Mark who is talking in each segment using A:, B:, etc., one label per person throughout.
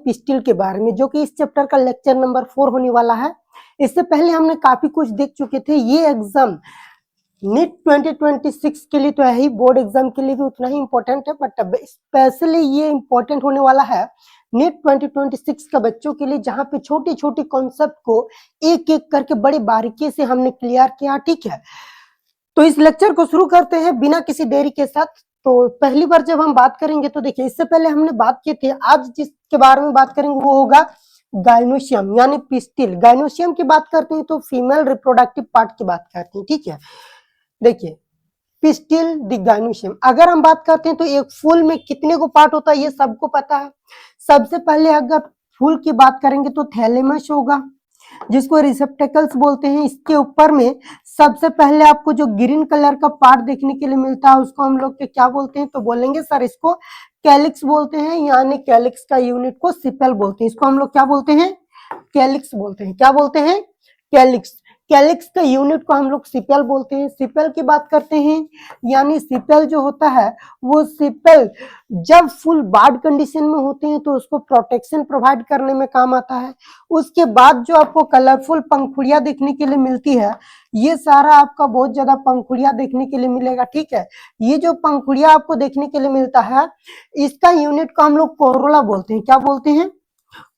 A: Pistil के बारे में, जो कि इस चैप्टर का लेक्चर नंबर 4 होने वाला है। इससे पहले हमने काफी कुछ देख चुके थे। ये एग्जाम नीट 2026 के लिए तो है ही, बोर्ड एग्जाम के लिए भी उतना ही इम्पोर्टेंट है, बट स्पेशली ये इम्पोर्टेंट होने वाला है नीट 2026 का बच्चों के लिए, जहां पे छोटी छोटी कॉन्सेप्ट को एक एक करके बड़ी बारीकी से हमने क्लियर किया। ठीक है, तो इस लेक्चर को शुरू करते हैं बिना किसी देरी के साथ। तो पहली बार जब हम बात करेंगे तो देखिए, इससे पहले हमने बात की थी, आज जिसके बारे में बात करेंगे वो होगा गायनोसियम यानी पिस्टिल। गायनोसियम की बात करते हैं तो फीमेल रिप्रोडक्टिव पार्ट की बात करते हैं। ठीक है, देखिए पिस्टिल द गायनोसियम, अगर हम बात करते हैं तो एक फूल में कितने को पार्ट होता है ये सबको पता है। सबसे पहले अगर फूल की बात करेंगे तो थैलेमस होगा, जिसको रिसेप्टेकल्स बोलते हैं। इसके ऊपर में सबसे पहले आपको जो ग्रीन कलर का पार्ट देखने के लिए मिलता है उसको हम लोग क्या बोलते हैं, तो बोलेंगे सर इसको कैलिक्स बोलते हैं, यानी कैलिक्स का यूनिट को सिपेल बोलते हैं। इसको हम लोग क्या बोलते हैं, कैलिक्स बोलते हैं। क्या बोलते हैं, कैलिक्स। कैलिक्स का यूनिट को हम लोग सिपेल बोलते हैं। सिपेल की बात करते हैं, यानी सिपेल जो होता है वो सिपेल जब फुल बार्ड कंडीशन में होते हैं तो उसको प्रोटेक्शन प्रोवाइड करने में काम आता है। उसके बाद जो आपको कलरफुल पंखुड़ियां देखने के लिए मिलती है, ये सारा आपका बहुत ज्यादा पंखुड़ियां देखने के लिए मिलेगा। ठीक है, ये जो पंखुड़ियां आपको देखने के लिए मिलता है, इसका यूनिट को हम लोग कोरोला बोलते हैं। क्या बोलते हैं,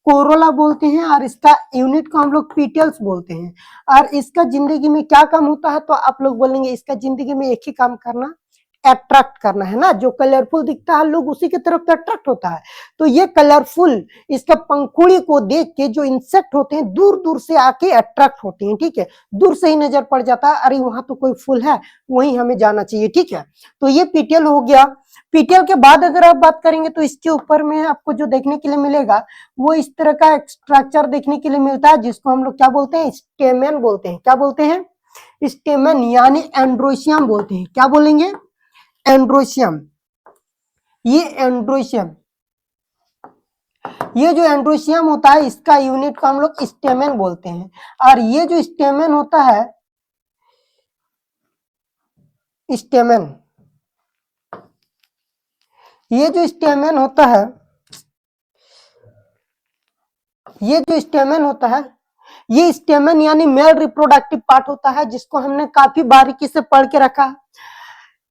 A: कोरोला बोलते हैं। और इसका यूनिट को हम लोग पीटल्स बोलते हैं। और इसका जिंदगी में क्या काम होता है, तो आप लोग बोलेंगे इसका जिंदगी में एक ही काम करना, अट्रैक्ट करना है ना। जो कलरफुल दिखता है लोग उसी की तरफ तो अट्रैक्ट होता है। तो ये कलरफुल इसका पंखुड़ी को देख के जो इंसेक्ट होते हैं दूर दूर से आके अट्रैक्ट होते हैं। ठीक है, दूर से ही नजर पड़ जाता है, अरे वहां तो कोई फूल है, वहीं हमें जाना चाहिए। ठीक है, तो ये पीटल हो गया। पीटल के बाद अगर आप बात करेंगे तो इसके ऊपर में आपको जो देखने के लिए मिलेगा वो इस तरह का स्ट्रक्चर देखने के लिए मिलता है, जिसको हम लोग क्या बोलते हैं, स्टेमेन बोलते हैं। क्या बोलते हैं, स्टेमेन यानी एंड्रोसियम बोलते हैं। क्या बोलेंगे, एंड्रोसियम। ये एंड्रोसियम, ये जो एंड्रोसियम होता है इसका यूनिट को हम लोग स्टेमेन बोलते हैं। और ये जो स्टेमेन होता है, स्टेमेन, ये जो स्टेमेन होता है, ये जो स्टेमेन होता है, ये स्टेमेन यानी मेल रिप्रोडक्टिव पार्ट होता है, जिसको हमने काफी बारीकी से पढ़ के रखा।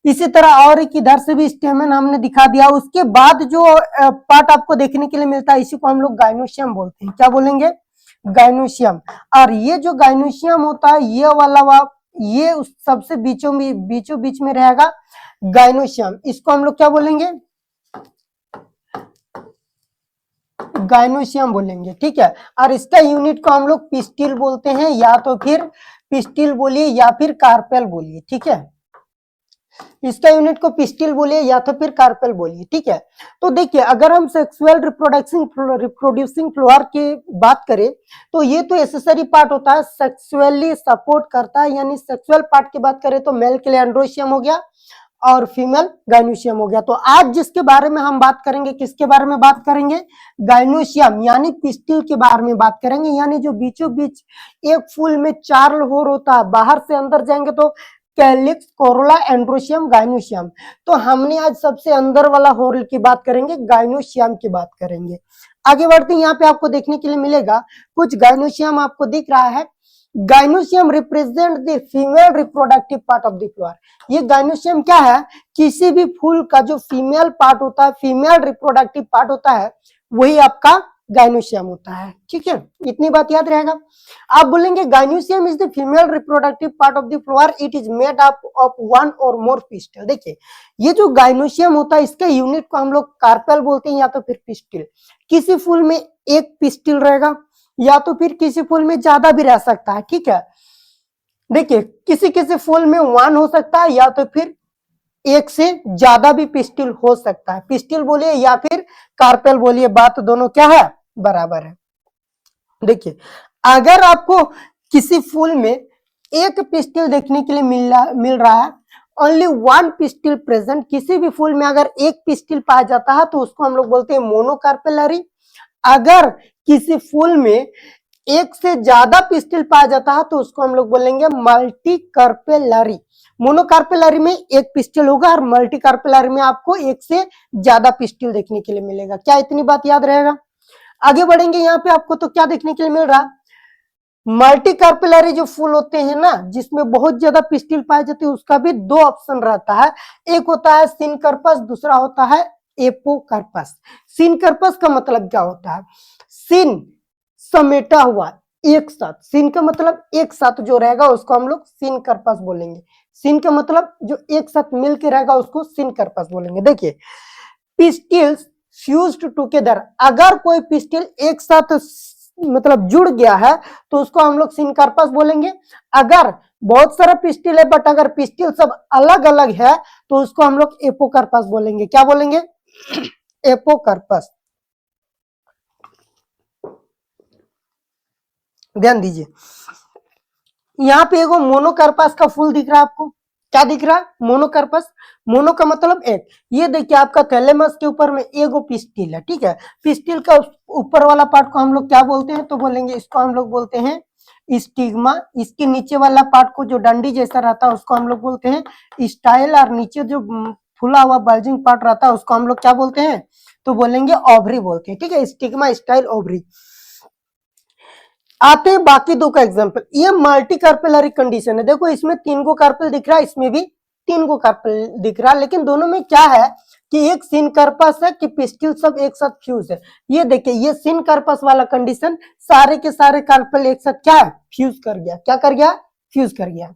A: इसी तरह और एक इधर से भी स्टेमेन हमने दिखा दिया। उसके बाद जो पार्ट आपको देखने के लिए मिलता है इसी को हम लोग गायनोसियम बोलते हैं। क्या बोलेंगे, गायनोसियम। और ये जो गायनोसियम होता है ये वाला ये उस सबसे बीचों बीच में रहेगा गायनोसियम। इसको हम लोग क्या बोलेंगे, गायनोसियम बोलेंगे। ठीक है, और इसका यूनिट को हम लोग पिस्टिल बोलते हैं, या तो फिर पिस्टिल बोलिए या फिर कार्पेल बोलिए। ठीक है, इसका यूनिट को पिस्टिल बोलिए या तो फिर कार्पेल बोलिए। ठीक है, तो देखिए अगर हम सेक्सुअल रिप्रोड्यूसिंग फ्लोर की बात करें तो ये तो एसेसरी पार्ट होता है, सेक्सुअली सपोर्ट करता है। यानी सेक्सुअल पार्ट की बात करें तो मेल के लिए एंड्रोसियम हो गया और फीमेल गायनोसियम हो गया। तो आज जिसके बारे में हम बात करेंगे, किसके बारे में बात करेंगे, गायनोसियम यानी पिस्टिल के बारे में बात करेंगे। यानी जो बीचों बीच एक फूल में 4 लोर होता है, बाहर से अंदर जाएंगे तो कैलिक्स, कोरोला, एंड्रोसियम, गायनोसियम। तो हमने आज सबसे अंदर वाला होल की बात करेंगे, गायनोसियम की बात करेंगे। आगे बढ़ते हैं, यहाँ पे आपको देखने के लिए मिलेगा कुछ गायनोसियम आपको दिख रहा है। Gynoecium represent the female reproductive part of the flower. ये गायनोसियम क्या है, किसी भी फूल का जो फीमेल पार्ट होता है, फीमेल रिप्रोडक्टिव पार्ट होता है, वही आपका गायनोसियम होता है। ठीक है, इतनी बात याद रहेगा। आप बोलेंगे gynoecium is the female reproductive part of the flower, it is made up of 1 और मोर पिस्टल। देखिए ये जो गायनोसियम होता है इसके यूनिट को हम लोग कार्पेल बोलते हैं या तो फिर पिस्टिल। किसी फूल में एक पिस्टिल रहेगा या तो फिर किसी फूल में ज्यादा भी रह सकता है। ठीक है, देखिए किसी किसी फूल में 1 हो सकता है या तो फिर एक से ज्यादा भी पिस्टिल हो सकता है। पिस्टिल बोलिए या फिर कार्पेल बोलिए, बात दोनों क्या है, बराबर है। देखिए अगर आपको किसी फूल में एक पिस्टिल देखने के लिए मिल रहा है, ओनली 1 पिस्टिल प्रेजेंट, किसी भी फूल में अगर एक पिस्टिल पाया जाता है तो उसको हम लोग बोलते हैं मोनोकार्पेलरी। अगर किसी फूल में एक से ज्यादा पिस्टिल पाया जाता है तो उसको हम लोग बोलेंगे मल्टीकार्पेलरी। मोनोकार्पेलरी में एक पिस्टिल होगा और मल्टीकार्पेलरी में आपको एक से ज्यादा पिस्टिल देखने के लिए मिलेगा। क्या इतनी बात याद रहेगा। आगे बढ़ेंगे यहाँ पे आपको तो क्या देखने के लिए मिल रहा, मल्टी कार्पेलरी जो फूल होते हैं ना, जिसमें बहुत ज्यादा पिस्टिल पाए जाते हैं, उसका भी दो ऑप्शन रहता है। एक होता है सिनकर्पस, दूसरा होता है एपोकार्पस। सिनकर्पस का मतलब क्या होता है, सिन समेटा हुआ एक साथ, सिन का मतलब एक साथ जो रहेगा उसको हम लोग सिनकर्पस बोलेंगे। सिन का मतलब जो एक साथ मिलके रहेगा उसको सिनकर्पस बोलेंगे। देखिए पिस्टिल्स फ्यूज्ड टुगेदर, अगर कोई पिस्टिल एक साथ मतलब जुड़ गया है तो उसको हम लोग सिनकार्पस बोलेंगे। अगर बहुत सारा पिस्टिल है बट अगर पिस्टिल सब अलग अलग है तो उसको हम लोग एपोकार्पस बोलेंगे। क्या बोलेंगे, एपोकार्पस। ध्यान दीजिए, यहाँ पे एगो मोनोकार्पस का फूल दिख रहा है आपको, क्या दिख रहा है, मोनोकार्पस। मोनो का मतलब एक, ये देखिए आपका थैलेमस के ऊपर में एगो पिस्टिल है, ठीक है। पिस्टिल का ऊपर वाला पार्ट को हम लोग क्या बोलते हैं, तो बोलेंगे इसको हम लोग बोलते हैं स्टिग्मा। इसके नीचे वाला पार्ट को जो डंडी जैसा रहता है उसको हम लोग बोलते हैं स्टाइल, और नीचे जो फुला हुआ बल्जिंग पार्ट रहता है उसको हम लोग क्या बोलते हैं, तो बोलेंगे ओवरी बोलते हैं, ठीक है। Stigma, style, ovary. आते हैं बाकी दो का एग्जांपल। ये मल्टी कार्पेलरी कंडीशन है, देखो इसमें 3 गो कार्पेल दिख रहा है, इसमें भी 3 गो कार्पेल दिख रहा है, लेकिन दोनों में क्या है कि एक सिनकार्पस है कि पिस्टिल सब एक साथ फ्यूज है। ये देखिए ये सिनकार्पस वाला कंडीशन, सारे के सारे कार्पेल एक साथ क्या है, फ्यूज कर गया। क्या कर गया, फ्यूज कर गया।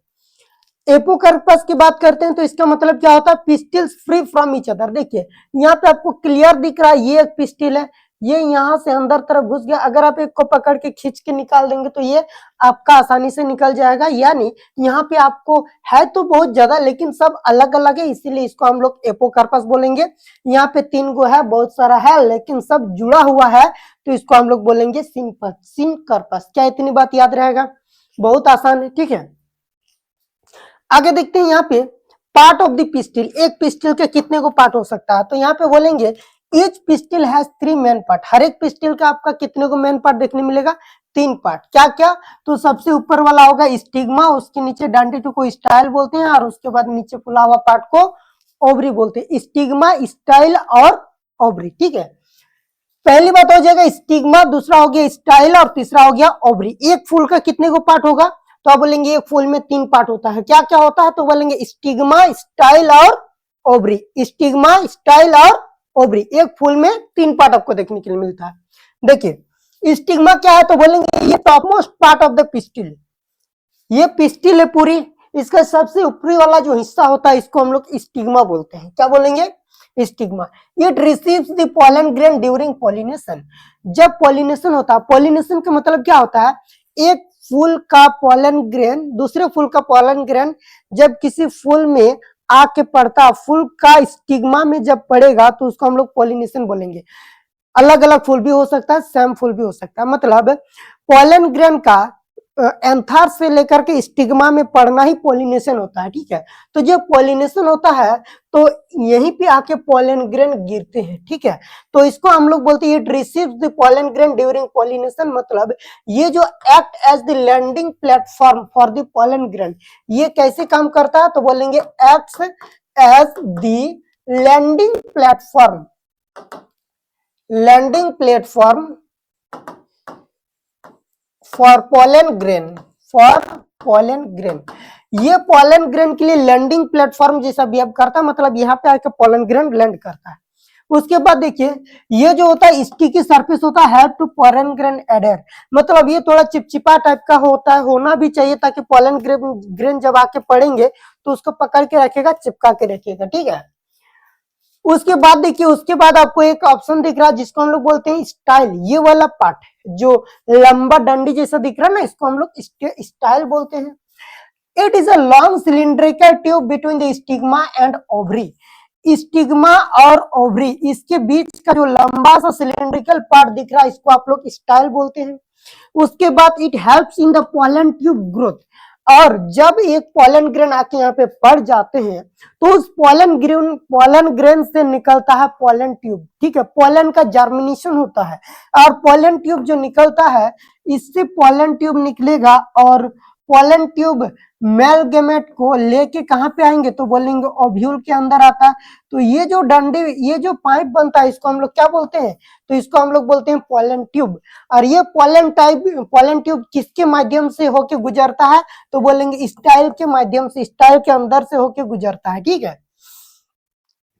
A: एपोकार्पस की बात करते हैं तो इसका मतलब क्या होता है, पिस्टिल्स फ्री फ्रॉम ईच अदर। देखिए यहाँ पे आपको क्लियर दिख रहा है, ये एक पिस्टिल है, ये यहाँ से अंदर तरफ घुस गया। अगर आप एक को पकड़ के खींच के निकाल देंगे तो ये आपका आसानी से निकल जाएगा। यानी यहाँ पे आपको है तो बहुत ज्यादा, लेकिन सब अलग अलग है, इसीलिए इसको हम लोग एपोकार्पस बोलेंगे। यहाँ पे 3 गो है, बहुत सारा है, लेकिन सब जुड़ा हुआ है, तो इसको हम लोग बोलेंगे सिनकार्पस। क्या इतनी बात याद रहेगा, बहुत आसान है, ठीक है। आगे देखते हैं यहाँ पे पार्ट ऑफ द पिस्टिल। एक पिस्टिल के कितने को पार्ट हो सकता है, तो यहाँ पे बोलेंगे each pistil has 3 main part. हर एक पिस्टिल का आपका कितने को मेन पार्ट देखने मिलेगा, 3 पार्ट। क्या क्या, तो सबसे ऊपर वाला होगा स्टिग्मा, उसके नीचे डंडी को स्टाइल बोलते हैं, और उसके बाद नीचे फुला हुआ पार्ट को ओवरी बोलते हैं। स्टिग्मा, स्टाइल और ओवरी, ठीक है। पहली बात हो जाएगा स्टिग्मा, दूसरा हो गया स्टाइल, और तीसरा हो गया ओवरी। एक फूल का कितने को पार्ट होगा, तो आप बोलेंगे एक फूल में 3 पार्ट होता है। क्या क्या होता है, तो बोलेंगे स्टिग्मा, स्टाइल और ओवरी। स्टिग्मा, स्टाइल और ओवरी, एक फूल में 3 पार्ट आपको देखने के लिए मिलता है। देखिए स्टिग्मा क्या है, तो बोलेंगे ये top most part of the pistil. ये पिस्टिल है पूरी, इसका सबसे ऊपरी वाला जो हिस्सा होता है इसको हम लोग स्टिग्मा बोलते हैं। क्या बोलेंगे, stigma. It receives the pollen grain during pollination. जब पॉलिनेशन होता है, पॉलिनेशन का मतलब क्या होता है, एक फूल का पॉलन ग्रेन दूसरे फूल का पॉलन ग्रेन जब किसी फूल में आके पड़ता, फूल का स्टिग्मा में जब पड़ेगा तो उसको हम लोग पॉलिनेशन बोलेंगे। अलग अलग फूल भी हो सकता है, सेम फूल भी हो सकता है। मतलब पॉलन ग्रेन का एंथर से लेकर के स्टिग्मा में पड़ना ही पॉलिनेशन होता है, ठीक है। तो जब पॉलिनेशन होता है तो यहीं पे आके पॉलन ग्रेन गिरते हैं, ठीक है। तो इसको हम लोग बोलते हैं it receives the pollen grain during pollination. मतलब ये जो act as the landing platform for the pollen grain, ये कैसे काम करता है, तो बोलेंगे acts as the landing platform, landing platform for pollen grain, for pollen grain. ये पॉलन ग्रेन के लिए लैंडिंग प्लेटफॉर्म जैसा बिहेव करता है, मतलब यहाँ पे आकर पॉलन ग्रेन लैंड करता है। उसके बाद देखिए ये जो होता है स्टिकी सरफेस होता है, help to pollen grain adhere. मतलब ये थोड़ा चिपचिपा टाइप का होता है, होना भी चाहिए, ताकि पॉलन ग्रेन जब आके पड़ेंगे तो उसको पकड़ के रखेगा, चिपका के रखेगा, ठीक है। उसके बाद देखिए, उसके बाद आपको एक ऑप्शन दिख रहा है जिसको हम लोग बोलते हैं स्टाइल। ये वाला पार्ट जो लंबा डंडी जैसा दिख रहा है ना, इसको हम लोग स्टाइल बोलते हैं। It is a long cylindrical tube between the stigma and ovary. Stigma और ओवरी, इसके बीच का जो लंबा सा सिलिंड्रिकल पार्ट दिख रहा है इसको आप लोग स्टाइल बोलते हैं। उसके बाद it helps in the pollen tube growth. और जब एक पॉलन ग्रेन आके यहाँ पे पड़ जाते हैं तो उस पॉलन ग्रेन से निकलता है पॉलन ट्यूब, ठीक है। पॉलन का जर्मिनेशन होता है और पॉलन ट्यूब जो निकलता है, इससे पॉलन ट्यूब निकलेगा और पोलन ट्यूब मेल गेमेट को लेके कहाँ पे आएंगे, तो बोलेंगे ओव्यूल के अंदर आता है। तो ये जो डंडे, ये जो पाइप बनता है, इसको हम लोग क्या बोलते हैं, तो इसको हम लोग बोलते हैं पोलन ट्यूब। और ये पोलन ट्यूब किसके माध्यम से होके गुजरता है, तो बोलेंगे स्टाइल के माध्यम से, स्टाइल के अंदर से होके गुजरता है, ठीक है।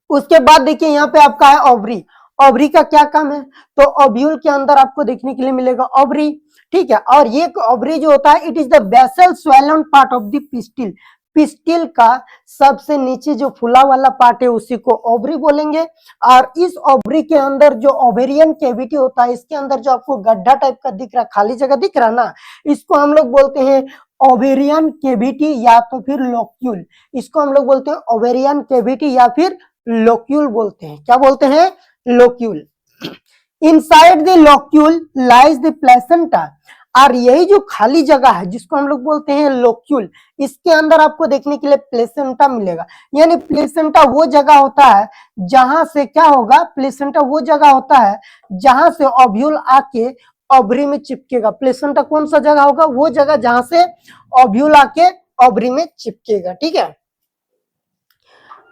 A: उसके बाद देखिए यहाँ पे आपका है ओवरी। ओवरी का क्या काम है, तो ओव्यूल के अंदर आपको देखने के लिए मिलेगा ओवरी, ठीक है। और ये ओवरी जो होता है, it is the basal swollen part of the pistil. Pistil का सबसे नीचे जो फूला वाला पार्ट है उसी को ओवरी बोलेंगे। और इस ओवरी के अंदर जो ओवेरियन कैविटी होता है, इसके अंदर जो आपको गड्ढा टाइप का दिख रहा है, खाली जगह दिख रहा है ना, इसको हम लोग बोलते हैं ओवेरियन कैविटी या तो फिर लोक्यूल। इसको हम लोग बोलते हैं ओवेरियन कैविटी या फिर लोक्यूल बोलते हैं। क्या बोलते हैं, locule. Inside the locule lies the placenta. और यही जो खाली जगह है जिसको हम लोग बोलते हैं लोक्यूल, इसके अंदर आपको देखने के लिए प्लेसेंटा मिलेगा। यानी प्लेसेंटा वो जगह होता है जहां से क्या होगा, प्लेसेंटा वो जगह होता है जहां से ओव्यूल आके ओवरी में चिपकेगा। प्लेसेंटा कौन सा जगह होगा, वो जगह जहां से ओव्यूल आके ओवरी में चिपकेगा, ठीक है।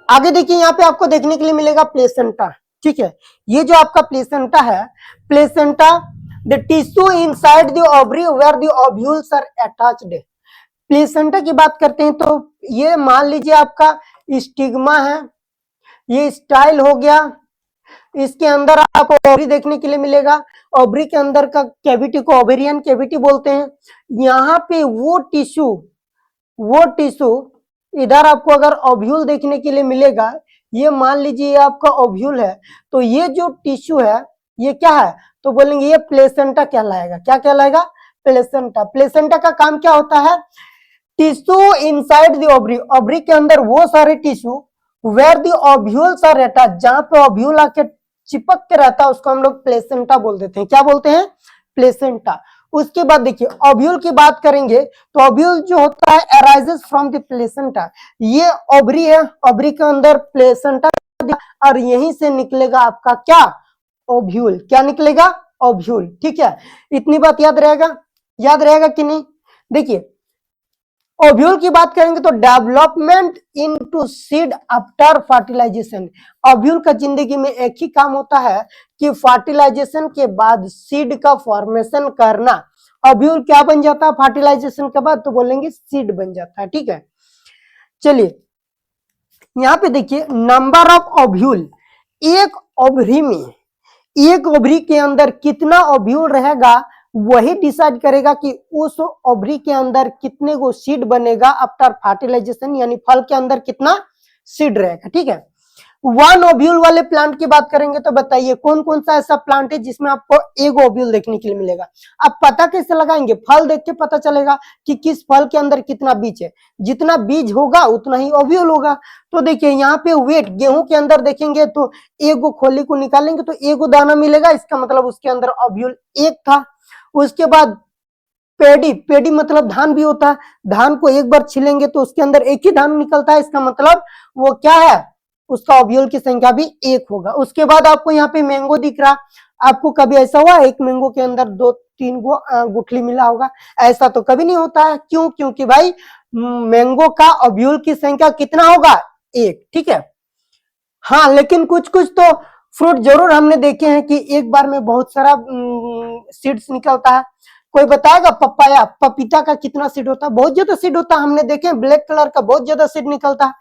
A: आगे देखिए यहाँ पे आपको देखने के लिए मिलेगा प्लेसेंटा, ठीक है। ये जो आपका प्लेसेंटा है, placenta the tissue inside the ovary where the ovules are attached. Placenta की बात करते हैं तो ये मान लीजिए आपका स्टिग्मा है, ये स्टाइल हो गया, इसके अंदर आपको ओवरी देखने के लिए मिलेगा। ओवरी के अंदर का कैविटी को ओवेरियन कैविटी बोलते हैं। यहाँ पे वो टिश्यू इधर आपको अगर ओव्यूल देखने के लिए मिलेगा, ये मान लीजिए ये आपका ओव्यूल है, तो ये जो टिश्यू है ये क्या है, तो बोलेंगे ये प्लेसेंटा कहलाएगा। क्या कहलाएगा, प्लेसेंटा। प्लेसेंटा का काम क्या होता है, tissue inside the ovary, ovary के अंदर वो सारे tissue where the ovules are attached, जहां पे ओव्यूल आके चिपक के रहता है उसको हम लोग प्लेसेंटा बोल देते हैं। क्या बोलते हैं, प्लेसेंटा। उसके बाद देखिए ओव्यूल की बात करेंगे तो ओव्यूल जो होता है अराइजेस फ्रॉम द प्लेसेंटा। ये ओवरी है, ओवरी के अंदर प्लेसेंटा और यहीं से निकलेगा आपका क्या, ओव्यूल। क्या निकलेगा, ओव्यूल, ठीक है। इतनी बात याद रहेगा कि नहीं। देखिए ओव्यूल की बात करेंगे तो development into seed after fertilisation. Ovule का जिंदगी में एक ही काम होता है कि फर्टिलाइजेशन के बाद सीड का फॉर्मेशन करना। ओव्यूल क्या बन जाता है फर्टिलाइजेशन के बाद, तो बोलेंगे सीड बन जाता है, ठीक है। चलिए यहाँ पे देखिए नंबर ऑफ ओव्यूल, एक ओवरी में, एक ओवरी के अंदर कितना ओव्यूल रहेगा वही डिसाइड करेगा कि उस ओवरी के अंदर कितने को सीड बनेगा आफ्टर फर्टिलाइजेशन, यानी फल के अंदर कितना सीड रहेगा, ठीक है। वन ओव्यूल वाले प्लांट की बात करेंगे तो बताइए कौन कौन सा ऐसा प्लांट है जिसमें आपको एक ओव्यूल देखने के लिए मिलेगा। आप पता कैसे लगाएंगे, फल देख के पता चलेगा कि किस फल के अंदर कितना बीज है। जितना बीज होगा उतना ही ओव्यूल होगा। तो देखिए यहाँ पे वेट, गेहूं के अंदर देखेंगे तो एक खोली को निकालेंगे तो एक दाना मिलेगा, इसका मतलब उसके अंदर ओव्यूल एक था। उसके बाद पेडी मतलब धान भी होता है, धान को एक बार छिलेंगे तो उसके अंदर एक ही धान निकलता है, इसका मतलब वो क्या है, उसका ओव्यूल की संख्या भी एक होगा। उसके बाद आपको यहाँ पे मैंगो दिख रहा, आपको कभी ऐसा हुआ एक मैंगो के अंदर 2-3 गुठली मिला होगा, ऐसा तो कभी नहीं होता है। क्यों, क्योंकि भाई मैंगो का ओव्यूल की संख्या कितना होगा, एक, ठीक है। हाँ लेकिन कुछ कुछ तो फ्रूट जरूर हमने देखे हैं कि एक बार में बहुत सारा सीड्स निकलता है। कोई बताएगा पपाया, पपीता का कितना सीड होता है, बहुत ज्यादा सीड होता है, हमने देखे ब्लैक कलर का बहुत ज्यादा सीड निकलता है।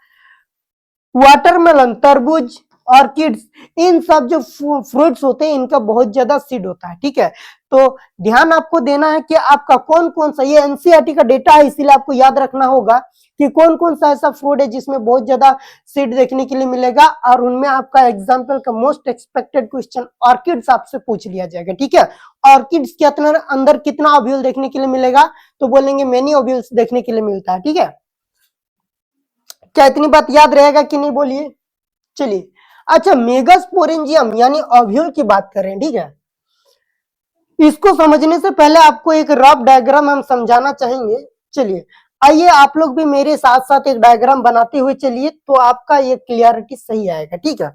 A: वाटरमेलन, तरबूज, ऑर्किड्स, इन सब जो फ्रूट्स होते हैं इनका बहुत ज्यादा सीड होता है, ठीक है। तो ध्यान आपको देना है कि आपका कौन कौन सा, ये एनसीईआरटी का डेटा है इसीलिए आपको याद रखना होगा कि कौन कौन सा ऐसा फ्रूट है जिसमें बहुत ज्यादा सीड देखने के लिए मिलेगा। और उनमें आपका एग्जाम्पल का मोस्ट एक्सपेक्टेड क्वेश्चन ऑर्किड्स आपसे पूछ लिया जाएगा, ठीक है। ऑर्किड्स के अंदर कितना ओव्यूल देखने के लिए मिलेगा, तो बोलेंगे मेनी ओव्यूल्स देखने के लिए मिलता है, ठीक है। क्या इतनी बात याद रहेगा कि नहीं, बोलिए। चलिए अच्छा, मेगास्पोरेंजियम यानी ओव्यूल की बात करें, ठीक है। इसको समझने से पहले आपको एक रफ डायग्राम हम समझाना चाहेंगे। चलिए आइए आप लोग भी मेरे साथ साथ एक डायग्राम बनाते हुए चलिए, तो आपका ये क्लियरिटी सही आएगा, ठीक है।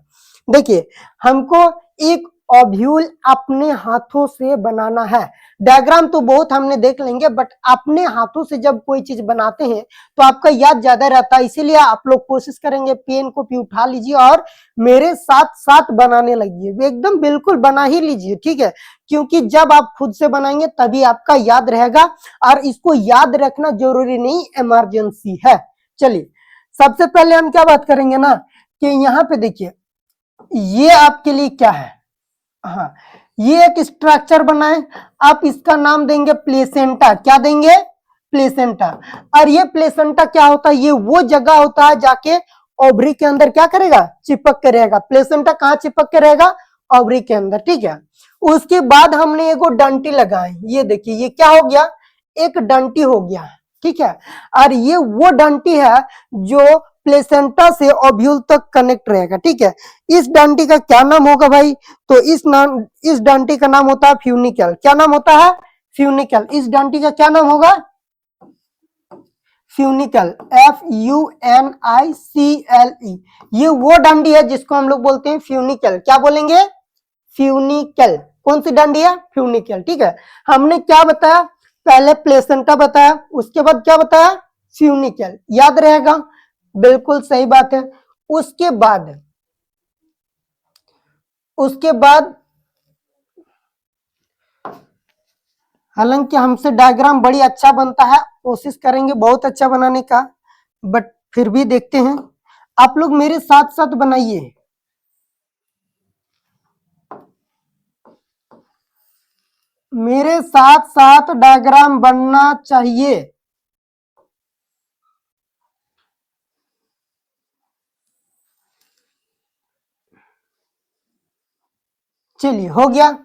A: देखिए हमको एक ओव्यूल अपने हाथों से बनाना है। डायग्राम तो बहुत हमने देख लेंगे, बट अपने हाथों से जब कोई चीज बनाते हैं तो आपका याद ज्यादा रहता है। इसीलिए आप लोग कोशिश करेंगे, पेन कॉपी उठा लीजिए और मेरे साथ साथ बनाने लगिए, एकदम बिल्कुल बना ही लीजिए, ठीक है। क्योंकि जब आप खुद से बनाएंगे तभी आपका याद रहेगा, और इसको याद रखना जरूरी नहीं, इमरजेंसी है। चलिए सबसे पहले हम क्या बात करेंगे ना, कि यहाँ पे देखिए ये आपके लिए क्या है। हाँ, ये एक स्ट्रक्चर बनाए, आप इसका नाम देंगे प्लेसेंटा। क्या देंगे? प्लेसेंटा। और ये प्लेसेंटा क्या होता है? ये वो जगह होता है जाके ओवरी के अंदर क्या करेगा? चिपक के रहेगा। प्लेसेंटा कहाँ चिपक के रहेगा? ओवरी के अंदर, ठीक है। उसके बाद हमने एगो डंटी लगाए, ये देखिए ये क्या हो गया? एक डंटी हो गया, ठीक है। और ये वो डंटी है जो प्लेसेंटा से ओव्यूल तक कनेक्ट रहेगा, ठीक है। इस डंटी का क्या नाम होगा भाई? तो इस डंटी का नाम होता है फ्यूनिकल। क्या नाम होता है? फ्यूनिकल। इस डंटी का क्या नाम होगा? फ्यूनिकल। FUNICLE। ये वो डंडी है जिसको हम लोग बोलते हैं फ्यूनिकल। क्या बोलेंगे? फ्यूनिकल। कौन सी डंडी है? फ्यूनिकल, ठीक है। हमने क्या बताया? पहले प्लेसेंटा बताया, उसके बाद क्या बताया? फ्यूनिकल। याद रहेगा? बिल्कुल सही बात है। उसके बाद हालांकि हमसे डायग्राम बड़ी अच्छा बनता है, कोशिश करेंगे बहुत अच्छा बनाने का, बट फिर भी देखते हैं। आप लोग मेरे साथ साथ बनाइए। मेरे साथ साथ डायग्राम बनना चाहिए। चलिए हो गया,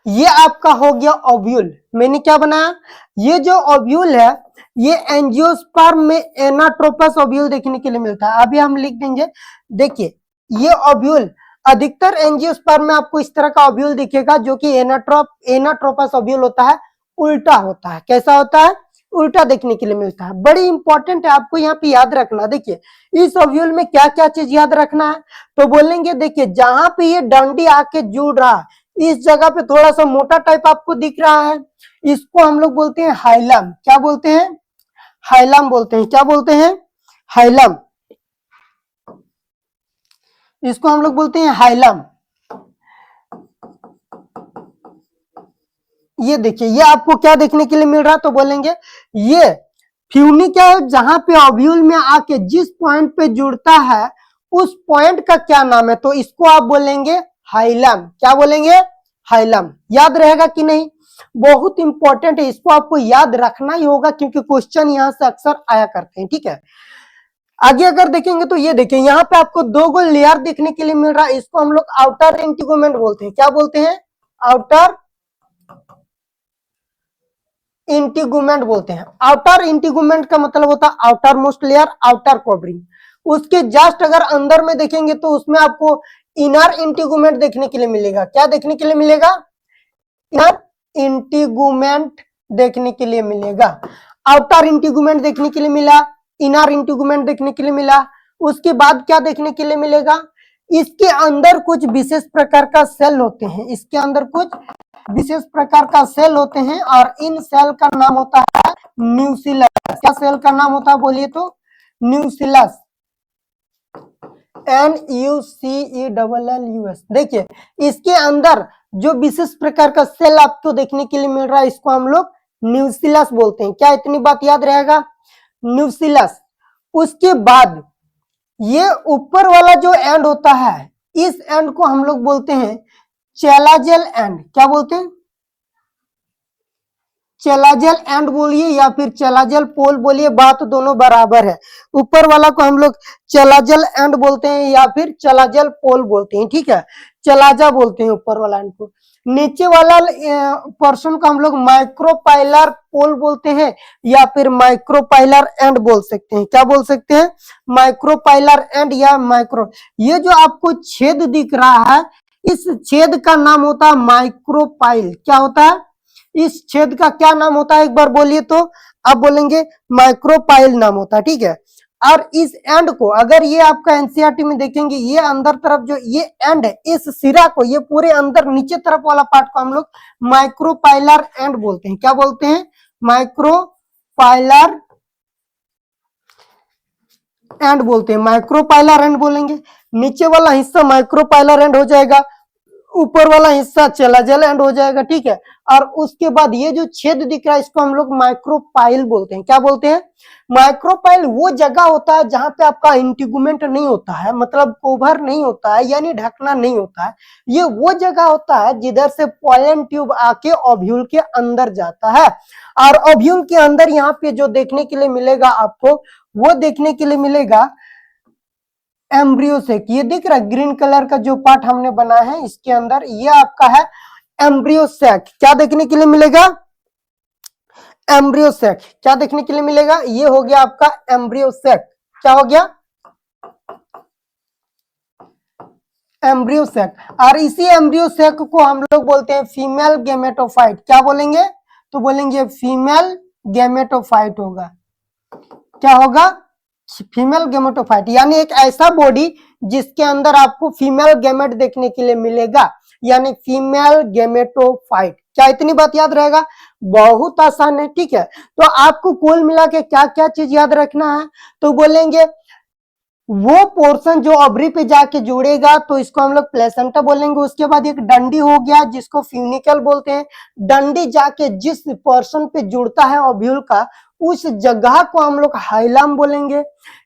A: ये आपका हो गया ओव्यूल। मैंने क्या बनाया? ये जो ओव्यूल है ये एंजियोस्पर्म में एनाट्रोपस ओव्यूल देखने के लिए मिलता है। अभी हम लिख देंगे, देखिए ये ओव्यूल अधिकतर एंजियोस्पर्म में आपको इस तरह का ओव्यूल दिखेगा, जो कि एनाट्रोपस ओव्यूल होता है, उल्टा होता है। कैसा होता है? उल्टा देखने के लिए मिलता है। बड़ी इंपॉर्टेंट है, आपको यहाँ पे याद रखना। देखिए इस ओव्यूल में क्या क्या चीज याद रखना है, तो बोलेंगे देखिए जहां पे ये डंडी आके जुड़ रहा है, इस जगह पे थोड़ा सा मोटा टाइप आपको दिख रहा है, इसको हम लोग बोलते हैं हाइलम। क्या बोलते हैं? हाइलम बोलते हैं। क्या बोलते हैं? हाइलम। इसको हम लोग बोलते हैं हाइलम। ये देखिए ये आपको क्या देखने के लिए मिल रहा है, तो बोलेंगे ये फ्यूनिकल जहां पे ओव्यूल में आके जिस पॉइंट पे जुड़ता है उस पॉइंट का क्या नाम है, तो इसको आप बोलेंगे हाइलम। क्या बोलेंगे? हाइलम। याद रहेगा कि नहीं? बहुत इंपॉर्टेंट है, इसको आपको याद रखना ही होगा क्योंकि क्वेश्चन यहां से अक्सर आया करते हैं, ठीक है। आगे अगर देखेंगे तो ये देखिए यहाँ पे आपको दो गो लेयर देखने के लिए मिल रहा है, इसको हम लोग आउटर इंटीगुमेंट बोलते हैं। क्या बोलते हैं? आउटर इंटीगुमेंट बोलते हैं। आउटर इंटीगुमेंट का मतलब होता है outer most layer, outer covering. उसके जस्ट अगर अंदर में देखेंगे तो उसमें आपको इनर इंटीगुमेंट देखने के लिए मिलेगा। क्या देखने के लिए मिलेगा? इनर इंटीगुमेंट देखने के लिए मिलेगा। आउटर इंटीगुमेंट देखने के लिए मिला, इनर इंटीगुमेंट देखने के लिए मिला। उसके बाद क्या देखने के लिए मिलेगा? इसके अंदर कुछ विशेष प्रकार का सेल होते हैं। इसके अंदर कुछ विशेष प्रकार का सेल होते हैं और इन सेल का नाम होता है न्यूक्लियस। क्या सेल का नाम होता है बोलिए तो? न्यूक्लियस। NUCLELLUS। देखिए इसके अंदर जो विशेष प्रकार का सेल आपको देखने के लिए मिल रहा है इसको हम लोग न्यूक्लियस बोलते हैं। क्या इतनी बात याद रहेगा? न्यूक्लियस। उसके बाद ये ऊपर वाला जो एंड होता है, इस एंड को हम लोग बोलते हैं चेलाजेल एंड। क्या बोलते हैं? चेलाजेल एंड बोलिए या फिर चेलाजेल पोल बोलिए, बात दोनों बराबर है। ऊपर वाला को हम लोग चेलाजेल एंड बोलते हैं या फिर चेलाजेल पोल बोलते हैं, ठीक है। चेलाजा बोलते हैं ऊपर वाला एंड को। नीचे वाला पोर्शन को हम लोग माइक्रोपाइलर पोल बोलते हैं या फिर माइक्रोपाइलर एंड बोल सकते हैं। क्या बोल सकते हैं? माइक्रोपाइलर एंड या माइक्रो। ये जो आपको छेद दिख रहा है, इस छेद का नाम होता है माइक्रोपाइल। क्या होता है? इस छेद का क्या नाम होता है एक बार बोलिए तो? आप बोलेंगे माइक्रोपाइल नाम होता है, ठीक है। और इस एंड को अगर ये आपका एनसीईआरटी में देखेंगे, ये अंदर तरफ जो ये एंड है, इस सिरा को, ये पूरे अंदर नीचे तरफ वाला पार्ट को हम लोग माइक्रोपाइलर एंड बोलते हैं। क्या बोलते हैं? माइक्रोपाइलर एंड बोलते हैं, माइक्रोपाइलर एंड बोलेंगे। नीचे वाला हिस्सा माइक्रोपाइलर एंड हो जाएगा, ऊपर वाला हिस्सा चलाजल एंड हो जाएगा, ठीक है। और उसके बाद ये जो छेद दिख रहा है इसको हम लोग माइक्रोपाइल बोलते हैं। क्या बोलते हैं? माइक्रोपाइल वो जगह होता है जहां पे आपका इंटीगुमेंट नहीं होता है, मतलब कोभर नहीं होता है, यानी ढकना नहीं होता है। ये वो जगह होता है जिधर से पॉलन ट्यूब आके ओव्यूल के अंदर जाता है। और ओव्यूल के अंदर यहाँ पे जो देखने के लिए मिलेगा आपको, वो देखने के लिए मिलेगा एम्ब्रियो सेक। ये दिख रहा है ग्रीन कलर का जो पार्ट हमने बना है इसके अंदर, ये आपका है एम्ब्रियो सेक। क्या देखने के लिए मिलेगा? Embryo sac. क्या देखने के लिए मिलेगा? ये हो गया आपका एम्ब्रियो सेक। क्या हो गया? Embryo sac. और इसी एम्ब्रियो सेक को हम लोग बोलते हैं फीमेल गैमेटोफाइट। क्या बोलेंगे? तो बोलेंगे फीमेल गैमेटोफाइट होगा। क्या होगा? फीमेल गैमेटोफाइट, यानी एक ऐसा बॉडी जिसके अंदर आपको फीमेल गैमेट देखने के लिए मिलेगा, यानी फीमेल गैमेटोफाइट। क्या इतनी बात याद रहेगा? बहुत आसान है, ठीक है। तो आपको कुल मिला के क्या क्या चीज याद रखना है? तो बोलेंगे वो पोर्शन जो ओवरी पे जाके जुड़ेगा तो इसको हम लोग प्लेसेंटा बोलेंगे। उसके बाद एक डंडी हो गया जिसको फ्यूनिकल बोलते हैं। डंडी जाके जिस पोर्शन पे जुड़ता है ओव्यूल का, उस जगह को हम लोग हाइलम बोलेंगे।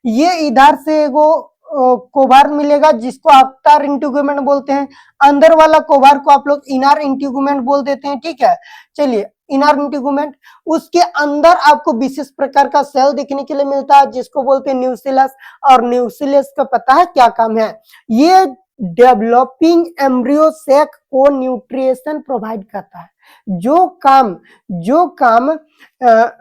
A: ये इधर से वो कोभार मिलेगा जिसको आउटर इंटीगुमेंट बोलते हैं। अंदर वाला कोभार को आप लोग इनर इंटीगुमेंट बोल देते हैं, ठीक है। चलिए, इनर इंटीगुमेंट, उसके अंदर आपको विशेष प्रकार का सेल देखने के लिए मिलता है जिसको बोलते हैं न्यूसिलस। और न्यूसिलस का पता है क्या काम है? ये डेवलपिंग एम्ब्रियो सेक को न्यूट्रिशन प्रोवाइड करता है। जो काम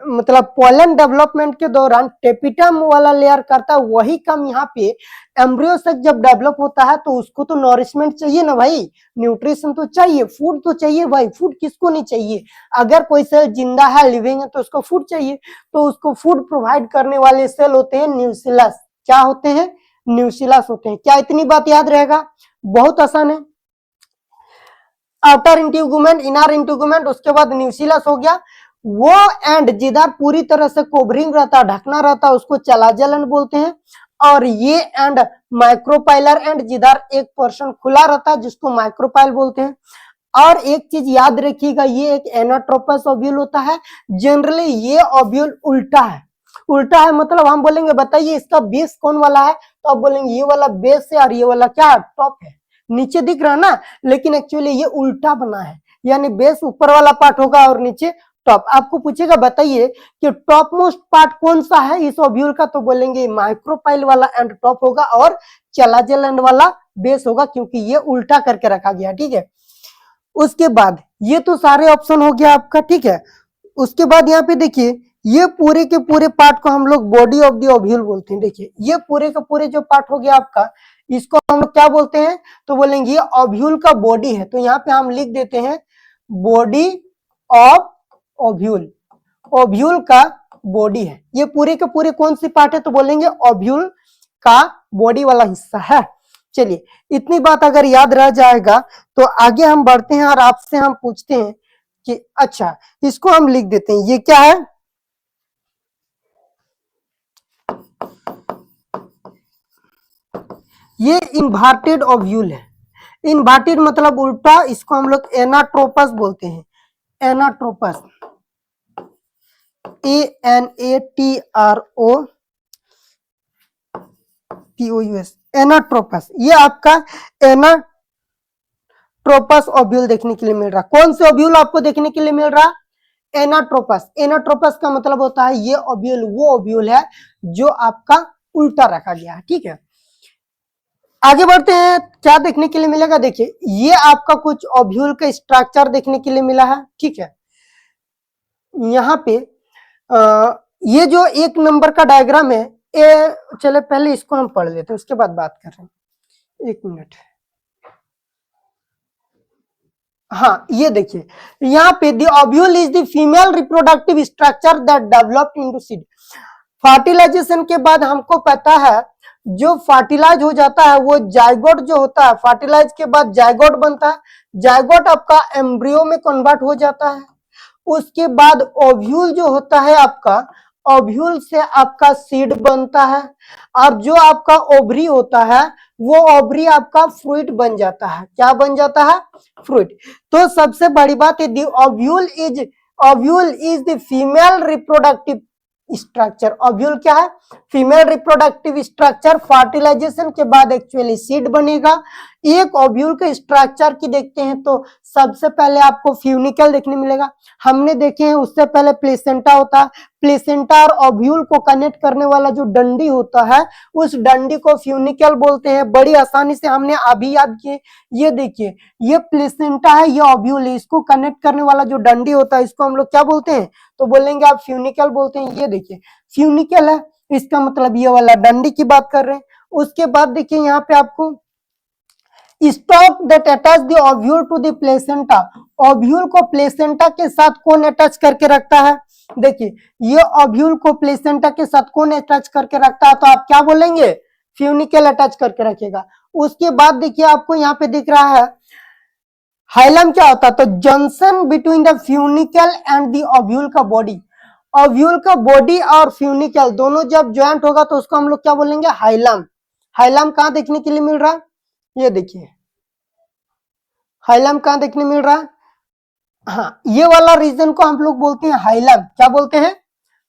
A: मतलब पोलन डेवलपमेंट के दौरान टेपिटम वाला लेयर करता है, वही काम यहाँ पे एम्ब्रियो सेक जब डेवलप होता है तो उसको तो नॉरिशमेंट चाहिए ना भाई, न्यूट्रिशन तो चाहिए, फूड तो चाहिए भाई। फूड किसको नहीं चाहिए? अगर कोई सेल जिंदा है, लिविंग है, तो उसको फूड चाहिए। तो उसको फूड प्रोवाइड करने वाले सेल होते हैं न्यूसिलस। क्या होते हैं? न्यूसिलस होते हैं। क्या इतनी बात याद रहेगा? बहुत आसान है। आउटर इंटीगुमेंट, इनर इंटीगुमेंट, उसके बाद न्यूसिलस हो गया। वो एंड जिधर पूरी तरह से कोवरिंग रहता, ढकना रहता, उसको चलाजल एंड बोलते हैं। और ये एंड माइक्रोपाइलर एंड जिधर एक पोर्शन खुला रहता है जिसको माइक्रोपाइल बोलते हैं। और एक चीज याद रखिएगा, ये एक एनाट्रोपस ओव्यूल होता है। जनरली ये ओव्यूल उल्टा है। उल्टा है मतलब हम बोलेंगे बताइए इसका बेस कौन वाला है, तो आप बोलेंगे ये वाला बेस है और ये वाला क्या टॉप है। नीचे दिख रहा है ना, लेकिन एक्चुअली ये उल्टा बना है, यानी बेस ऊपर वाला पार्ट होगा और नीचे टॉप। आपको पूछेगा बताइए कि टॉप मोस्ट पार्ट कौन सा है इस ओव्यूल का, तो बोलेंगे माइक्रोपाइल वाला एंड टॉप होगा और चलाजल एंड वाला बेस होगा, क्योंकि ये उल्टा करके रखा गया, ठीक है। उसके बाद ये तो सारे ऑप्शन हो गया आपका, ठीक है। उसके बाद यहाँ पे देखिए, ये पूरे के पूरे पार्ट को हम लोग बॉडी ऑफ द ओव्यूल बोलते हैं। देखिए ये पूरे के पूरे जो पार्ट हो गया आपका, इसको हम लोग क्या बोलते हैं, तो बोलेंगे ये ओव्यूल का बॉडी है। तो यहाँ पे हम लिख देते हैं बॉडी ऑफ ओव्यूल। ओव्यूल का बॉडी है। ये पूरे के पूरे कौन सी पार्ट है, तो बोलेंगे ओव्यूल का बॉडी वाला हिस्सा है। चलिए, इतनी बात अगर याद रह जाएगा तो आगे हम बढ़ते हैं और आपसे हम पूछते हैं कि अच्छा इसको हम लिख देते हैं, ये क्या है? ये इन्वर्टेड ओव्यूल है। इन्वर्टेड मतलब उल्टा, इसको हम लोग एनाट्रोपस बोलते हैं। Anatropous, ANATROPOUS, anatropous. ये आपका एनाट्रोपस ओव्यूल देखने के लिए मिल रहा। कौन से ओव्यूल आपको देखने के लिए मिल रहा? एनाट्रोपस। एनाट्रोपस का मतलब होता है ये ओव्यूल वो ओव्यूल है जो आपका उल्टा रखा गया है, ठीक है। आगे बढ़ते हैं, क्या देखने के लिए मिलेगा? देखिए ये आपका कुछ ओव्यूल का स्ट्रक्चर देखने के लिए मिला है, ठीक है। यहाँ पे ये जो एक नंबर का डायग्राम है, चले पहले इसको हम पढ़ लेते हैं, उसके बाद बात कर रहे हैं। एक मिनट। हाँ, ये देखिए यहाँ पे the ovule is the female reproductive structure that developed into seed. Fertilisation के बाद हमको पता है जो फर्टिलाइज हो जाता है वो जाइगोट जो होता है, फर्टिलाइज के बाद जाइगोट बनता है, जाइगोट आपका एम्ब्रियो में कन्वर्ट हो जाता है। उसके बाद ओव्यूल जो होता है आपका, ओव्यूल से आपका सीड बनता है। अब जो आपका ओवरी होता है वो ओवरी आपका फ्रूट बन जाता है। क्या बन जाता है? फ्रूट। तो सबसे बड़ी बात है the ovule is the female reproductive structure. Ovule क्या है? Female reproductive structure. फर्टिलाइजेशन के बाद एक्चुअली सीड बनेगा। एक ओव्यूल के स्ट्रक्चर की देखते हैं तो सबसे पहले आपको फ्यूनिकल देखने मिलेगा। हमने देखे हैं उससे पहले प्लेसेंटा होता है। प्लेसेंटा और ओव्यूल को कनेक्ट करने वाला जो डंडी होता है उस डंडी को फ्यूनिकल बोलते हैं। बड़ी आसानी से हमने अभी याद किए। ये देखिए, ये प्लेसेंटा है, ये ओव्यूल है, इसको कनेक्ट करने वाला जो डंडी होता है इसको हम लोग क्या बोलते हैं? तो बोलेंगे आप फ्यूनिकल बोलते हैं। ये देखिए फ्यूनिकल है, इसका मतलब ये वाला डंडी की बात कर रहे हैं। उसके बाद देखिए यहाँ पे आपको stalk that attach the ovule to the placenta. Ovule को प्लेसेंटा के साथ कौन अटैच करके रखता है? देखिए ये ओव्यूल को प्लेसेंटा के साथ कौन अटैच करके रखता है? तो आप क्या बोलेंगे? फ्यूनिकल अटैच करके रखेगा। उसके बाद देखिए आपको यहाँ पे दिख रहा है हाइलम क्या होता है? तो junction between the funicle and the ovule का बॉडी। ओव्यूल का बॉडी और फ्यूनिकल दोनों जब ज्वाइंट होगा तो उसको हम लोग क्या बोलेंगे? हाइलम। हाइलम कहाँ देखने के लिए मिल रहा है? ये देखिए हाइलम कहाँ देखने मिल रहा है? हाँ, ये वाला रीजन को हम लोग बोलते हैं हाइलम। क्या बोलते हैं?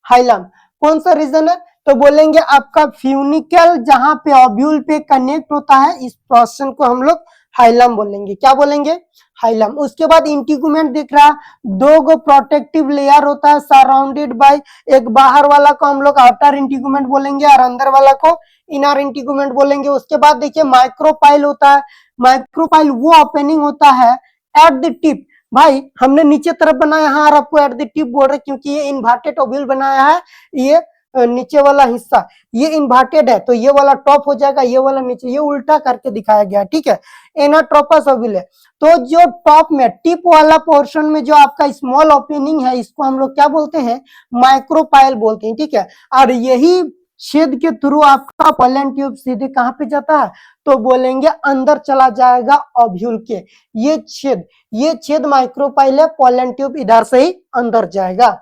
A: हाइलम। कौन सा रीजन है? तो बोलेंगे आपका फ्यूनिकल जहां पे ओव्यूल पे कनेक्ट होता है इस पोर्शन को हम लोग हाइलम बोलेंगे। क्या बोलेंगे? हाइलम। उसके बाद इंटीगुमेंट दिख रहा है, दो गो प्रोटेक्टिव लेयर होता है सराउंडेड बाय, एक बाहर वाला को हम लोग आउटर इंटीगुमेंट बोलेंगे और अंदर वाला को इनर इंटीगुमेंट बोलेंगे। उसके बाद देखिए माइक्रोपाइल होता है। माइक्रोपाइल वो ओपनिंग होता है एट द टिप। भाई हमने नीचे तरफ बनाया है और आपको एट द टिप बोल रहे क्योंकि ये इन्वर्टेड ओव्यूल बनाया है। ये नीचे वाला हिस्सा ये इन्वर्टेड है तो ये वाला टॉप हो जाएगा, ये वाला नीचे, ये उल्टा करके दिखाया गया। ठीक है, एनाट्रोपस ओव्यूल है। तो जो टॉप में टिप वाला पोर्शन में जो आपका स्मॉल ओपनिंग है इसको हम लोग क्या बोलते हैं? माइक्रोपाइल बोलते हैं। ठीक है, और यही छेद के थ्रू आपका पोलन ट्यूब सीधे कहां पे जाता है? तो बोलेंगे अंदर चला जाएगा ओव्यूल के। ये छेद माइक्रोपाइल है, पोलन ट्यूब इधर से ही अंदर जाएगा।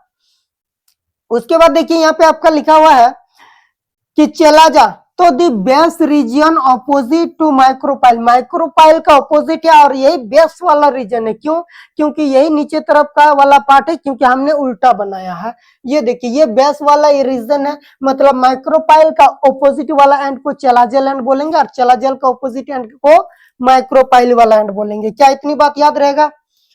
A: उसके बाद देखिए यहाँ पे आपका लिखा हुआ है कि चला जा, तो the base region opposite to micropyle. Micropyle का ऑपोजिट है और यही बेस वाला रीजन है। क्यों? क्योंकि यही नीचे तरफ का वाला पार्ट है, क्योंकि हमने उल्टा बनाया है। ये देखिए ये बेस वाला ये रीजन है, मतलब माइक्रोपाइल का ऑपोजिट वाला एंड को चलाजेल एंड बोलेंगे और चलाजेल का ऑपोजिट एंड को माइक्रोपाइल वाला एंड बोलेंगे। क्या इतनी बात याद रहेगा?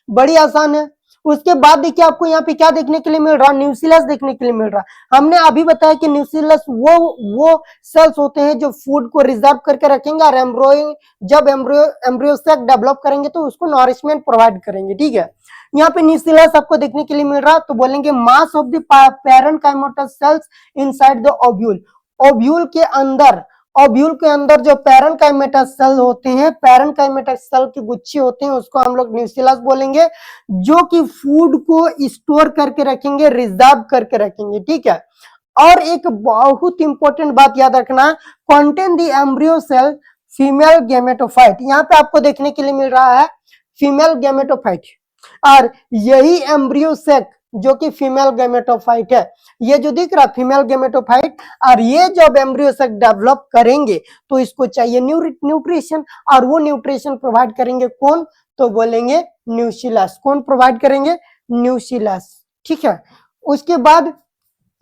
A: बड़ी आसान है। उसके बाद देखिए आपको यहाँ पे क्या देखने के लिए मिल रहा है? न्यूक्लियस देखने के लिए मिल रहा है। हमने अभी बताया कि न्यूक्लियस वो सेल्स होते हैं जो फूड को रिजर्व करके रखेंगे और जब एम्ब्रियो सेक डेवलप करेंगे तो उसको नॉरिशमेंट प्रोवाइड करेंगे। ठीक है, यहाँ पे न्यूक्लियस आपको देखने के लिए मिल रहा है। तो बोलेंगे mass of the parenchymatous cells inside the ovule. Ovule के अंदर जो पैरेन्काइमेटस सेल होते हैं, पैरेन्काइमेटस सेल के गुच्छे होते हैं, उसको हम लोग न्यूक्लियस बोलेंगे, जो कि फूड को स्टोर करके रखेंगे, रिजर्व करके रखेंगे। ठीक है, और एक बहुत इंपॉर्टेंट बात याद रखना, contain the embryo cell female gametophyte. यहाँ पे आपको देखने के लिए मिल रहा है फीमेल गैमेटोफाइट, और यही एम्ब्रियो सेक जो कि फीमेल गैमेटोफाइट है, ये जो दिख रहा फीमेल गैमेटोफाइट, और ये जब एम्ब्रियो सेक डेवलप करेंगे तो इसको चाहिए न्यूट्रिशन, और वो न्यूट्रिशन प्रोवाइड करेंगे कौन? तो बोलेंगे न्यूक्लियस। कौन प्रोवाइड करेंगे? न्यूक्लियस। ठीक है, उसके बाद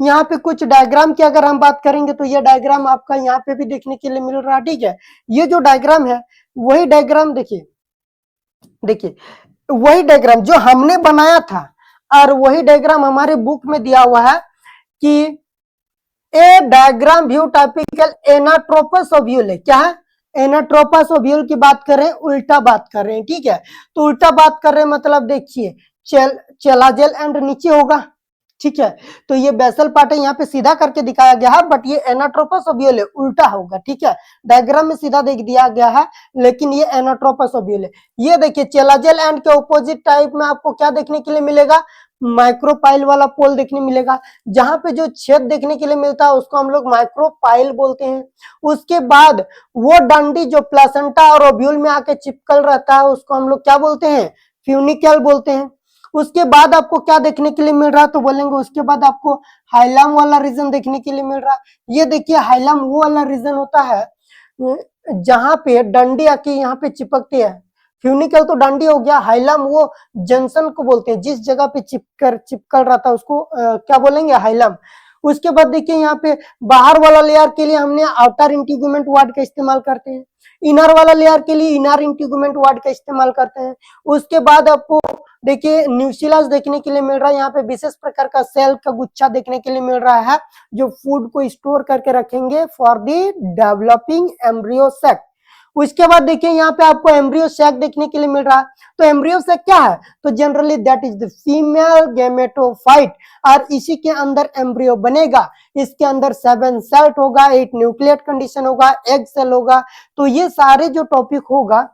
A: यहाँ पे कुछ डायग्राम की अगर हम बात करेंगे तो ये डायग्राम आपका यहाँ पे भी देखने के लिए मिल रहा है। ठीक है, ये जो डायग्राम है वही डायग्राम देखिए वही डायग्राम जो हमने बनाया था, और वही डायग्राम हमारे बुक में दिया हुआ है कि a diagram view typical anatropous ovule है। क्या है? एनाट्रोपस ओव्यूल की बात कर रहे हैं, उल्टा बात कर रहे हैं। ठीक है, तो उल्टा बात कर रहे हैं मतलब देखिए चलाजेल एंड नीचे होगा। ठीक है, तो ये बेसल पार्ट है, यहाँ पे सीधा करके दिखाया गया है, बट ये एनाट्रोपस ओव्यूल है, उल्टा होगा। ठीक है, डायग्राम में सीधा देख दिया गया है, लेकिन ये एनाट्रोपस ओव्यूल है। ये देखिए चलाजेल एंड के ऑपोजिट टाइप में आपको क्या देखने के लिए मिलेगा? माइक्रोपाइल वाला पोल देखने मिलेगा, जहां पे जो छेद देखने के लिए मिलता है उसको हम लोग माइक्रोपाइल बोलते हैं। उसके बाद वो डंडी जो प्लेसेंटा और ओव्यूल में आके चिपकल रहता है उसको हम लोग क्या बोलते हैं, फ्यूनिकल बोलते हैं। उसके बाद आपको क्या देखने के लिए मिल रहा है, तो बोलेंगे उसके बाद आपको हाइलम वाला रीजन देखने के लिए मिल रहा है। ये देखिए हाइलम वो वाला रीजन होता है जहां पे डंडी आके यहाँ पे चिपकती है। फ्यूनिकल तो डंडी हो गया, हाइलम वो जंक्शन को बोलते हैं, जिस जगह पे चिपकल रहा था उसको क्या बोलेंगे, हाइलम। उसके बाद देखिए यहाँ पे बाहर वाला लेयर के लिए हमने आउटर इंटीगुमेंट वर्ड का इस्तेमाल करते हैं, इनर वाला लेयर के लिए इनर इंटीगुमेंट वर्ड का इस्तेमाल करते हैं। उसके बाद आपको देखिए न्यूक्लियस देखने के लिए मिल रहा है, यहाँ पे विशेष प्रकार का सेल का गुच्छा देखने के लिए मिल रहा है जो फूड को स्टोर करके रखेंगे for the developing embryo sac. उसके बाद देखिए यहाँ पे आपको एम्ब्रियो सैक देखने के लिए मिल रहा है। तो एम्ब्रियो सैक क्या है, तो generally that is the female gametophyte, और इसी के अंदर एम्ब्रियो बनेगा। इसके अंदर 7 सेल होगा, 8 न्यूक्लियट कंडीशन होगा, एग सेल होगा। तो ये सारे जो टॉपिक होगा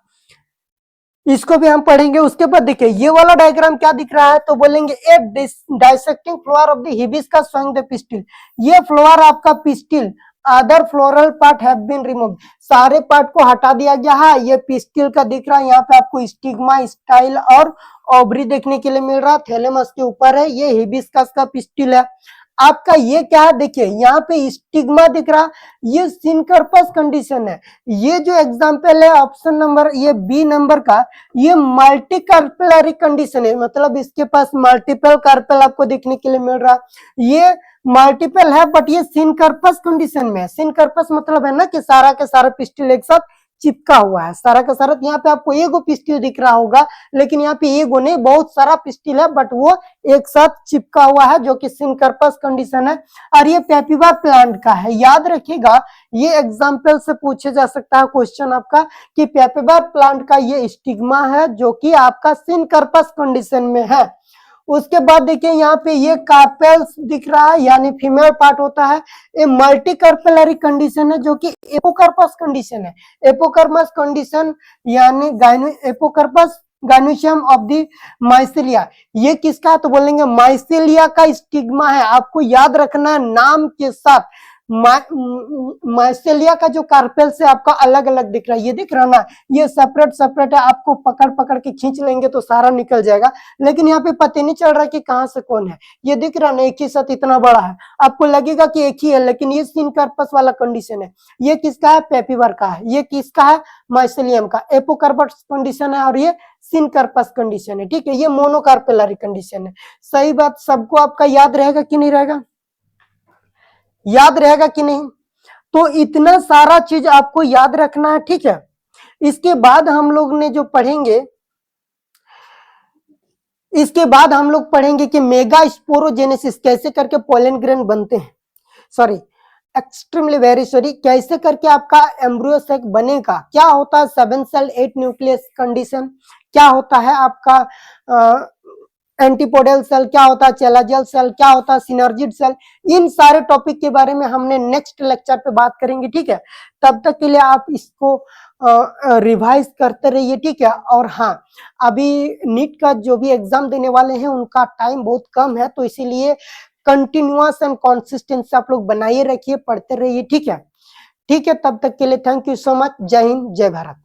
A: इसको भी हम पढ़ेंगे। उसके बाद देखिए ये वाला डायग्राम क्या दिख रहा है, तो बोलेंगे a dissecting flower of the hibiscus showing the pistil. ये फ्लोर आपका pistil, other floral part have been removed, सारे पार्ट को हटा दिया गया है। ये पिस्टिल का दिख रहा है, यहाँ पे आपको स्टिग्मा, स्टाइल और ओवरी देखने के लिए मिल रहा है, थैलेमस के ऊपर है। ये हिबिस्कस का पिस्टिल है। आपका ये क्या है, देखिए यहाँ पे स्टिग्मा दिख रहा, ये सिनकर्पस कंडीशन है। ये जो एग्जाम्पल है ऑप्शन नंबर ये बी नंबर का, ये मल्टी कार्पेलरी कंडीशन है, मतलब इसके पास मल्टीपल कार्पेल आपको देखने के लिए मिल रहा। ये मल्टीपल है बट ये सिनकर्पस कंडीशन में है। सिनकर्पस मतलब है ना कि सारा के सारा पिस्टिल एक साथ चिपका हुआ है, सारा का सारा। यहाँ पे आपको एगो पिस्टिल दिख रहा होगा, लेकिन यहाँ पे एगो नहीं, बहुत सारा पिस्टिल है बट वो एक साथ चिपका हुआ है, जो कि सिनकर्पस कंडीशन है। और ये पेपिवा प्लांट का है, याद रखिएगा, ये एग्जाम्पल से पूछे जा सकता है क्वेश्चन आपका कि पेपिवा प्लांट का ये स्टिग्मा है जो कि आपका सिनकर्पस कंडीशन में है। उसके बाद देखिए यहाँ पे ये कार्पेल्स दिख रहा है, यानी फीमेल पार्ट होता है। ये मल्टी कार्पेलरी कंडीशन है जो कि एपोकार्पस कंडीशन है। एपोकार्पस कंडीशन यानी apocarpous gynoecium of the mycelia, ये किसका, तो बोलेंगे माइसेलिया का स्टिग्मा है। आपको याद रखना है नाम के साथ। माइसेलिया का जो कार्पेल से आपका अलग अलग दिख रहा है, ये दिख रहा ना, ये सेपरेट सेपरेट है। आपको पकड़ पकड़ के खींच लेंगे तो सारा निकल जाएगा, लेकिन यहाँ पे पता नहीं चल रहा कि कहाँ से कौन है। ये दिख रहा ना, एक ही साथ इतना बड़ा है, आपको लगेगा कि एक ही है, लेकिन ये सिनकर्पस वाला कंडीशन है। ये किसका है, पेपिवर का है। ये किसका है, माइसेलियम का। एपोकार्पस कंडीशन है और ये सिनकर्पस कंडीशन है। ठीक है, ये मोनोकार्पेलरी कंडीशन है। सही बात, सबको आपका याद रहेगा कि नहीं रहेगा, याद रहेगा कि नहीं। तो इतना सारा चीज आपको याद रखना है, ठीक है। इसके बाद हम लोग ने जो पढ़ेंगे, इसके बाद हम लोग पढ़ेंगे कि मेगा स्पोरोजेनेसिस कैसे करके पोलन ग्रेन बनते हैं, सॉरी एक्सट्रीमली वेरी सॉरी, कैसे करके आपका एम्ब्रियो सेक बनेगा, क्या होता है 7 सेल 8 न्यूक्लियस कंडीशन, क्या होता है आपका एंटीपोडियल सेल, क्या होता है चेलाजियल सेल, क्या होता है सिनर्जिड सेल। इन सारे टॉपिक के बारे में हमने नेक्स्ट लेक्चर पे बात करेंगे, ठीक है। तब तक के लिए आप इसको रिवाइज करते रहिए, ठीक है। और हाँ, अभी नीट का जो भी एग्जाम देने वाले हैं उनका टाइम बहुत कम है, तो इसीलिए कंटिन्यूअस एंड कंसिस्टेंसी आप लोग बनाइए रखिए, पढ़ते रहिए, ठीक है। ठीक है, तब तक के लिए थैंक यू सो मच। जय हिंद, जय भारत।